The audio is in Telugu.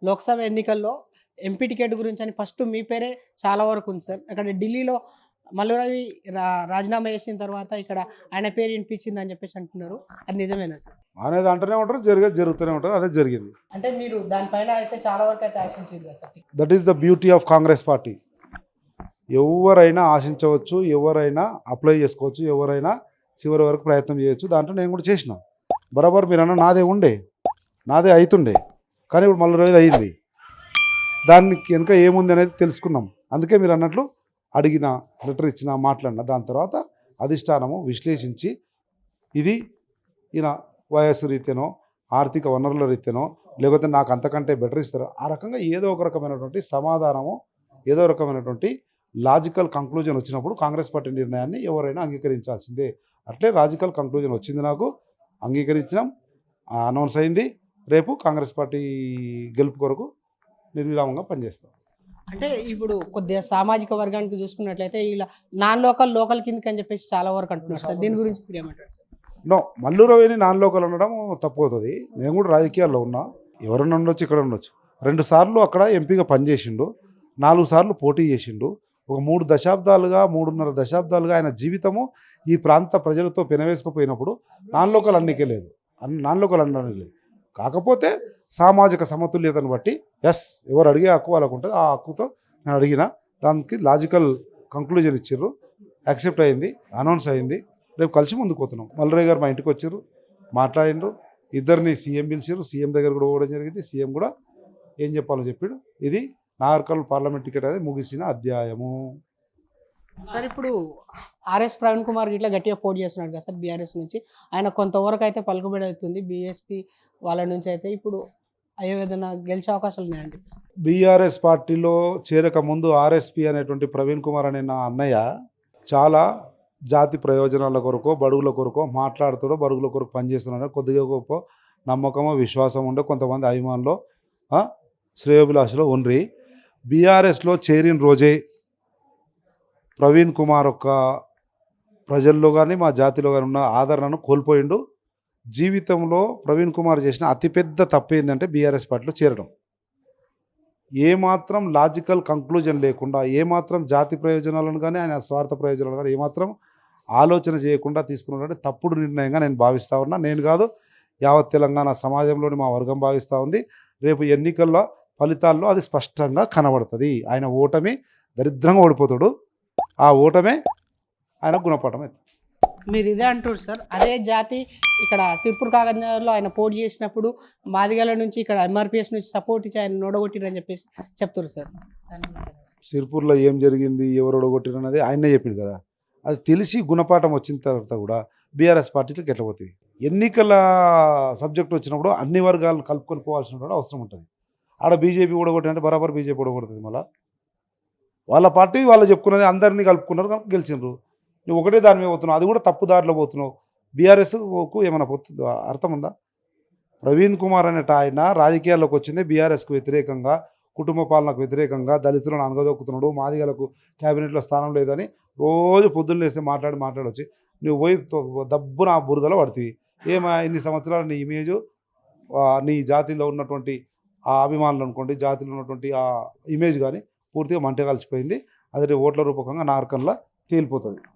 లోక్సభ ఎన్నికల్లో ఎంపీ టికెట్ గురించి అని ఫస్ట్ మీ పేరే చాలా వరకు ఉంది సార్. అక్కడ ఢిల్లీలో మల్లు రవి రాజీనామా చేసిన తర్వాత ఇక్కడ ఆయన పేరు వినిపించిందని చెప్పేసి అంటున్నారు. అది నిజమేనా సార్? అనేది అంటూనే ఉంటారు, జరుగుతూనే ఉంటారు. అదే జరిగింది. అంటే మీరు దానిపైన అయితే చాలా వరకు అయితే ఆశించారు కదా sir. That is the beauty of Congress party. ఎవరైనా ఆశించవచ్చు, ఎవరైనా అప్లై చేసుకోవచ్చు, ఎవరైనా చివరి వరకు ప్రయత్నం చేయొచ్చు. దాంట్లో నేను కూడా చేసిన బరాబర్. మీరు అన్న నాదే అవుతుండే, కానీ ఇప్పుడు మళ్ళీ రోజు అయింది. దానికి వెనుక ఏముంది అనేది తెలుసుకున్నాం. అందుకే మీరు అన్నట్లు అడిగిన, లెటర్ ఇచ్చిన, మాట్లాడిన దాని తర్వాత అధిష్టానము విశ్లేషించి ఇది ఈయన వయస్సు రీత్యానో, ఆర్థిక వనరుల రీత్యానో, లేకపోతే నాకు అంతకంటే బెటర్ ఇస్తారు, ఆ రకంగా ఏదో ఒక రకమైనటువంటి సమాధానము, ఏదో రకమైనటువంటి లాజికల్ కంక్లూజన్ వచ్చినప్పుడు కాంగ్రెస్ పార్టీ నిర్ణయాన్ని ఎవరైనా అంగీకరించాల్సిందే. అట్లే లాజికల్ కంక్లూజన్ వచ్చింది, నాకు అంగీకరించినాం, అనౌన్స్ అయింది. రేపు కాంగ్రెస్ పార్టీ గెలుపు కొరకు నిర్విరామంగా పనిచేస్తాం. అంటే ఇప్పుడు కొద్దిగా సామాజిక వర్గానికి చూసుకున్నట్లయితే ఇలా లోకల్ కిందకి అని చెప్పేసి చాలా వరకు అంటున్నారు సార్. దీని గురించి మీరు ఏమంటారు? నో, మల్లు రవిని నాన్ లోకల్ ఉండడం తప్పు అవుతుంది. నేను కూడా రాజకీయాల్లో ఉన్నా, ఎవరన్నా ఉండొచ్చు, ఇక్కడ ఉండొచ్చు. 2 సార్లు అక్కడ ఎంపీగా పనిచేసిండు, 4 సార్లు పోటీ చేసిండు. ఒక 3 దశాబ్దాలుగా, 3.5 దశాబ్దాలుగా ఆయన జీవితము ఈ ప్రాంత ప్రజలతో పెనవేసుకుపోయినప్పుడు నాన్ లోకల్ అన్నికే లేదు, నాన్ లోకల్ అనడానికి లేదు. కాకపోతే సామాజిక సమతుల్యతను బట్టి ఎవరు అడిగే హక్కు వాళ్ళకు ఉంటుంది. ఆ హక్కుతో నేను అడిగిన దానికి లాజికల్ కంక్లూజన్ ఇచ్చిర్రు, యాక్సెప్ట్ అయింది, అనౌన్స్ అయింది. రేపు కలిసి ముందుకు పోతున్నాం. మల్లురాయ్ గారు మా ఇంటికి వచ్చారు, మాట్లాడిండ్రు. ఇద్దరిని సీఎం పిలిచారు, సీఎం దగ్గర కూడా పోవడం జరిగింది. సీఎం కూడా ఏం చెప్పాలో చెప్పాడు. ఇది నాగర్కర్నూలు పార్లమెంట్ టికెట్ అనేది ముగిసిన అధ్యాయము. సార్ ఇప్పుడు ఆర్ఎస్ ప్రవీణ్ కుమార్ ఇట్లా గట్టిగా పోటీ చేస్తున్నాడు కదా సార్ బీఆర్ఎస్ నుంచి. ఆయన కొంతవరకు అయితే పలుకుబడి అవుతుంది బీఎస్పీ వాళ్ళ నుంచి. అయితే ఇప్పుడు అయ్యో ఏదైనా గెలిచే అవకాశాలు ఉన్నాయండి? బీఆర్ఎస్ పార్టీలో చేరక ముందు ఆర్ఎస్పీ అనేటువంటి ప్రవీణ్ కుమార్ అనే నా అన్నయ్య చాలా జాతి ప్రయోజనాల కొరకు, బడుగుల కొరకు మాట్లాడుతాడో, బడుగుల కొరకు పనిచేస్తున్నాడో కొద్దిగా గొప్ప నమ్మకమో, విశ్వాసం ఉండే కొంతమంది అభిమానులు, శ్రేయోభిలాషులు ఉండ్రి. బీఆర్ఎస్లో చేరిన రోజే ప్రవీణ్ కుమార్ యొక్క ప్రజల్లో కానీ మా జాతిలో కానీ ఉన్న ఆదరణను కోల్పోయిండు. జీవితంలో ప్రవీణ్ కుమార్ చేసిన అతిపెద్ద తప్పు ఏంటంటే బీఆర్ఎస్ పార్టీలో చేరడం. ఏమాత్రం లాజికల్ కంక్లూజన్ లేకుండా, ఏమాత్రం జాతి ప్రయోజనాలను కానీ ఆయన స్వార్థ ప్రయోజనాలు కానీ ఏమాత్రం ఆలోచన చేయకుండా తీసుకున్నటువంటి తప్పుడు నిర్ణయంగా నేను భావిస్తూ ఉన్నా. నేను కాదు, యావత్ తెలంగాణ సమాజంలోని మా వర్గం భావిస్తూ ఉంది. రేపు ఎన్నికల్లో ఫలితాల్లో అది స్పష్టంగా కనబడుతుంది. ఆయన ఓటమి దరిద్రంగా ఓడిపోతాడు. ఆ ఓటమే ఆయన గుణపాఠం అవుతుంది. మీరు ఇదే అంటారు సార్. అదే జాతి ఇక్కడ సిర్పూర్ కాగజ్నగర్లో ఆయన పోటీ చేసినప్పుడు మాదిగల నుంచి ఇక్కడ ఎంఆర్పిఎస్ నుంచి సపోర్ట్ ఇచ్చి ఆయన నోడగొట్టిరని చెప్పేసి చెప్తారు సార్. సిర్పూర్లో ఏం జరిగింది, ఎవరు ఓడగొట్టిరు అన్నది ఆయనే చెప్పిండు కదా. అది తెలిసి గుణపాఠం వచ్చిన తర్వాత కూడా బీఆర్ఎస్ పార్టీలకు ఎట్లా పోతుంది. ఎన్నికల సబ్జెక్ట్ వచ్చినప్పుడు అన్ని వర్గాలను కలుపుకొని పోవాల్సిన అవసరం ఉంటుంది. ఆడ బీజేపీ ఓడగొట్టినంటే బరాబర్ బీజేపీ ఓడగొడుతుంది. మళ్ళీ వాళ్ళ పార్టీ వాళ్ళు చెప్పుకున్నది అందరినీ కలుపుకున్నారు, కనుక గెలిచిండ్రు. నువ్వు ఒకటే దాని మీద పోతున్నావు, అది కూడా తప్పు దారిలో పోతున్నావు. బీఆర్ఎస్కు ఏమైనా పోతుంది, అర్థం ఉందా? ప్రవీణ్ కుమార్ అనేట ఆయన రాజకీయాల్లోకి వచ్చింది బీఆర్ఎస్కు వ్యతిరేకంగా, కుటుంబ పాలనకు వ్యతిరేకంగా, దళితులను అనగదొక్కుతున్నాడు, మాదిగలకు క్యాబినెట్లో స్థానం లేదని రోజు పొద్దున్న లేస్తే మాట్లాడొచ్చి నువ్వు పోయి దబ్బున ఆ బురదలో పడుతుంది. ఇన్ని సంవత్సరాలు నీ ఇమేజు, నీ జాతిలో ఉన్నటువంటి ఆ అభిమానులు అనుకోండి, జాతిలో ఉన్నటువంటి ఆ ఇమేజ్ కానీ పూర్తిగా మంట కలిసిపోయింది. అది ఓట్ల రూపకంగా నార్కన్లా తేలిపోతుంది.